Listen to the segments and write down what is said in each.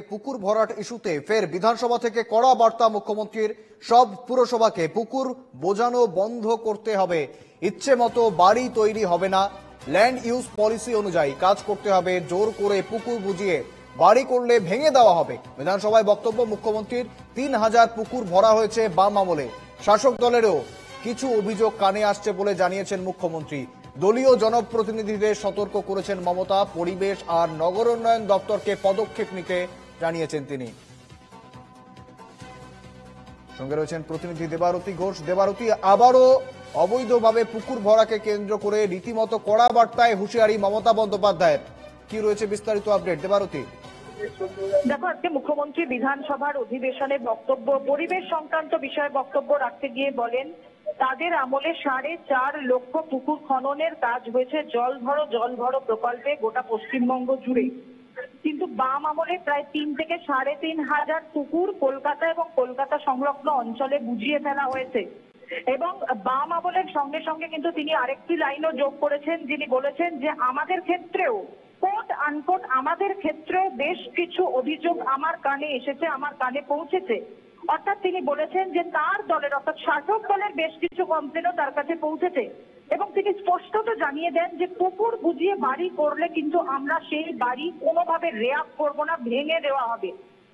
পুকুর ভরাট ইস্যুতে ফের বিধানসভা থেকে কড়া বার্তা মুখ্যমন্ত্রীর। সব পুরসভাকে পুকুর বোঝানো বন্ধ করতে হবে। ইচ্ছে মতো বাড়ি তৈরি হবে না, ল্যান্ড ইউজ পলিসি অনুযায়ী কাজ করতে হবে। জোর করে পুকুর বুঝিয়ে বাড়ি করলে ভেঙে দেওয়া হবে। বিধানসভায় বক্তব্য মুখ্যমন্ত্রীর। ৩,০০০ পুকুর ভরা হয়েছে বাম আমলে। শাসক দলেরও কিছু অভিযোগ কানে আসছে বলে জানিয়েছেন মুখ্যমন্ত্রী। দলীয় জনপ্রতিনিধিদের সতর্ক করেছেন মমতা। পরিবেশ আর নগর উন্নয়ন দপ্তরকে পদক্ষেপ নিতে জানিয়েছেন তিনি। সঙ্গে রয়েছেন প্রতিনিধি দেবারতী ঘোষ। দেবারতী, আবারও অবৈধভাবে পুকুর ভরাকে কেন্দ্র করে রীতিমতো কড়া বার্তায় হুঁশিয়ারি মমতা বন্দ্যোপাধ্যায়ের। কি রয়েছে বিস্তারিত আপডেট দেবারতী? দেখো, আজকে মুখ্যমন্ত্রী বিধানসভার অধিবেশনে বক্তব্য পরিবেশ সংক্রান্ত বিষয়ে বক্তব্য রাখতে গিয়ে বলেন, তাদের আমলে 4.5 লক্ষ পুকুর খননের কাজ হয়েছে জল ভরো প্রকল্পে গোটা পশ্চিমবঙ্গ জুড়ে। কিন্তু বাম আমলে প্রায় 3 থেকে 3.5 হাজার পুকুর কলকাতা এবং কলকাতা সংলগ্ন অঞ্চলে বুঝিয়ে ফেলা হয়েছে। এবং বাম আমলের সঙ্গে সঙ্গে কিন্তু তিনি আরেকটি লাইনও যোগ করেছেন, যিনি বলেছেন যে আমাদের ক্ষেত্রেও কোট আনকোট আমাদের ক্ষেত্রেও বেশ কিছু অভিযোগ আমার কানে এসেছে, আমার কানে পৌঁছেছে। অর্থাৎ তিনি বলেছেন যে তার দলের অর্থাৎ শাসক দলের বেশ কিছু কমপ্লেনও তার কাছে পৌঁছেছে এবং তিনি স্পষ্টত জানিয়ে দেন যে পুকুর বুঝিয়ে বাড়ি করলে কিন্তু আমরা সেই বাড়ি কোনোভাবে রেয়াত করব না, ভেঙে দেওয়া হবে।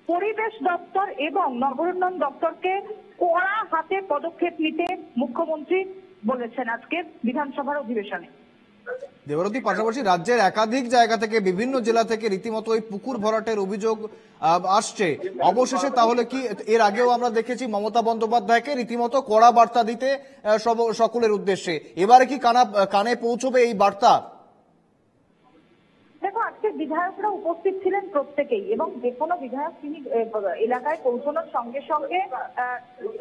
পরিবেশ দপ্তর এবং নগর উন্নয়ন দপ্তরকে কড়া হাতে পদক্ষেপ নিতে মুখ্যমন্ত্রী বলেছেন আজকের বিধানসভার অধিবেশনে। দেবারতী, পাশাপাশি রাজ্যের একাধিক জায়গা থেকে বিভিন্ন জেলা থেকে রীতিমতো এই পুকুর ভরাটের অভিযোগ আসছে। অবশেষে তাহলে কি এর আগেও আমরা দেখেছি মমতা বন্দ্যোপাধ্যায়কে রীতিমতো কড়া বার্তা দিতে সকলের উদ্দেশ্যে, এবারে কি কানে পৌঁছবে এই বার্তা? দেখো, আজকে বিধায়করা উপস্থিত ছিলেন প্রত্যেকেই এবং যে কোনো বিধায়ক তিনি এলাকায় পৌঁছানোর সঙ্গে সঙ্গে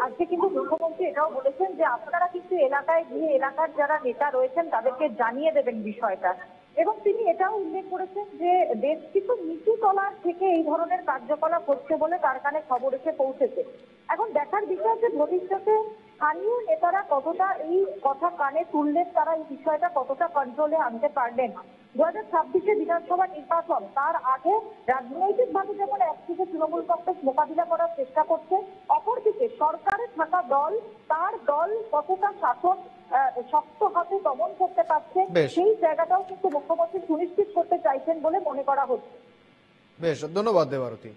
আজকে কিন্তু মুখ্যমন্ত্রী এটাও বলেছেন যে আপনারা কিন্তু এলাকায় গিয়ে এলাকার যারা নেতা রয়েছেন তাদেরকে জানিয়ে দেবেন বিষয়টা। এবং তিনি এটাও উল্লেখ করেছেন যে বেশ কিছু নিচু তলার থেকে এই ধরনের কার্যকলাপ হচ্ছে বলে তার কানে খবর এসে পৌঁছেছে। এখন দেখার বিষয় যে ভবিষ্যতে স্থানীয় নেতারা কতটা এই কথা কানে তুললেন, তারা এই বিষয়টা কতটা কন্ট্রোলে আনতে পারলেন। 2026-এ বিধানসভা নির্বাচন, তার আগে রাজনৈতিকভাবে যেমন একদিকে তৃণমূল কংগ্রেস মোকাবিলা করার চেষ্টা করছে, অপরদিকে সরকারে থাকা দল, তার দল কতটা শাসন শক্ত হাতে দমন করতে পারছে সেই জায়গাটাও কিন্তু মুখ্যমন্ত্রী সুনিশ্চিত করতে চাইছেন বলে মনে করা হচ্ছে। বেশ, ধন্যবাদ দেবারতী।